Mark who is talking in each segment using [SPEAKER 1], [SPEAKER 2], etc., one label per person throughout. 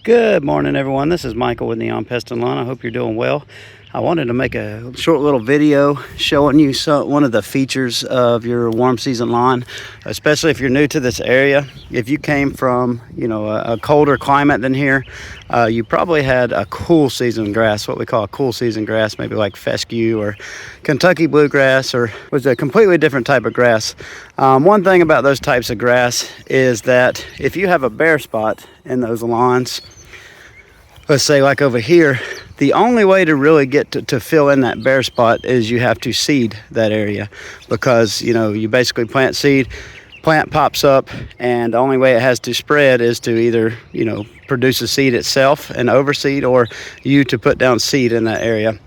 [SPEAKER 1] Good morning, everyone. This is Michael with Neon Pest and Lawn. I hope you're doing well. I wanted to make a short little video showing you one of the features of your warm season lawn, especially if you're new to this area. If you came from, a colder climate than here, you probably had a cool season grass, what we call a cool season grass, maybe like fescue or Kentucky bluegrass, or was a completely different type of grass. One thing about those types of grass is that if you have a bare spot in those lawns, let's say like over here, the only way to really get to fill in that bare spot is you have to seed that area, because you basically plant seed, plant pops up, and the only way it has to spread is to either produce a seed itself and overseed, or you to put down seed in that area.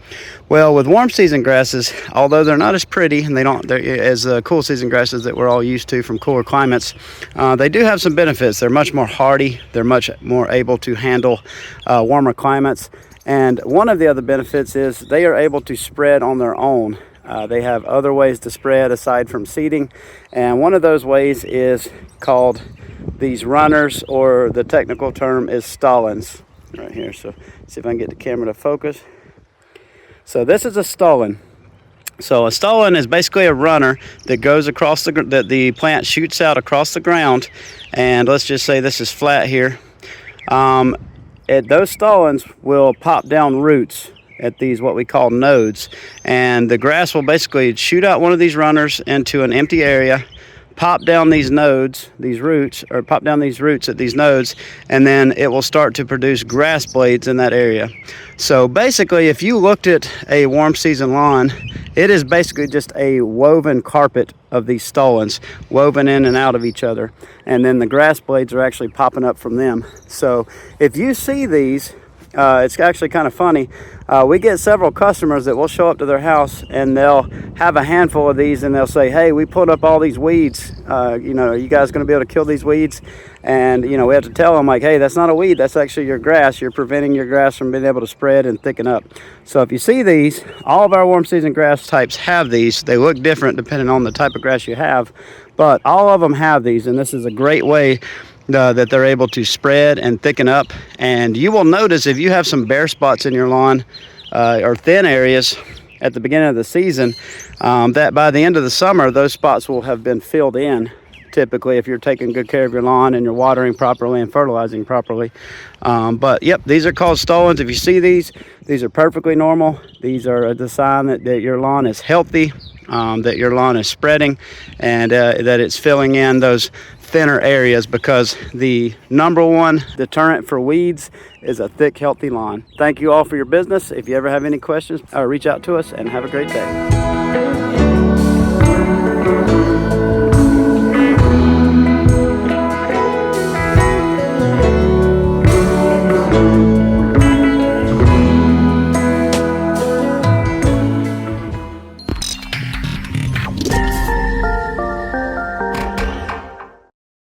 [SPEAKER 1] Well, with warm season grasses, although they're not as pretty and they're as cool season grasses that we're all used to from cooler climates, they do have some benefits. They're much more hardy. They're much more able to handle warmer climates. And one of the other benefits is they are able to spread on their own. They have other ways to spread aside from seeding, and one of those ways is called these runners, or the technical term is stolons, right here. So see if I can get the camera to focus. So this is a stolon. So a stolon is basically a runner that goes across that the plant shoots out across the ground, and let's just say this is flat here. Those stolons will pop down roots at these what we call nodes, and the grass will basically shoot out one of these runners into an empty area, pop down these nodes, pop down these roots at these nodes, and then it will start to produce grass blades in that area. So basically, if you looked at a warm season lawn, it is basically just a woven carpet of these stolons, woven in and out of each other, and then the grass blades are actually popping up from them. So if you see these, it's actually kind of funny. We get several customers that will show up to their house and they'll have a handful of these, and they'll say, hey, we pulled up all these weeds. Are you guys going to be able to kill these weeds? And we have to tell them, like, hey, that's not a weed, that's actually your grass. You're preventing your grass from being able to spread and thicken up. So if you see these, all of our warm season grass types have these. They look different depending on the type of grass you have, but all of them have these, and this is a great way that they're able to spread and thicken up. And you will notice, if you have some bare spots in your lawn or thin areas at the beginning of the season, that by the end of the summer, those spots will have been filled in, typically, if you're taking good care of your lawn and you're watering properly and fertilizing properly. But yep, these are called stolons. If you see these are perfectly normal. These are the sign that your lawn is healthy, that your lawn is spreading, and that it's filling in those thinner areas, because the number one deterrent for weeds is a thick, healthy lawn. Thank you all for your business. If you ever have any questions, reach out to us, and have a great day.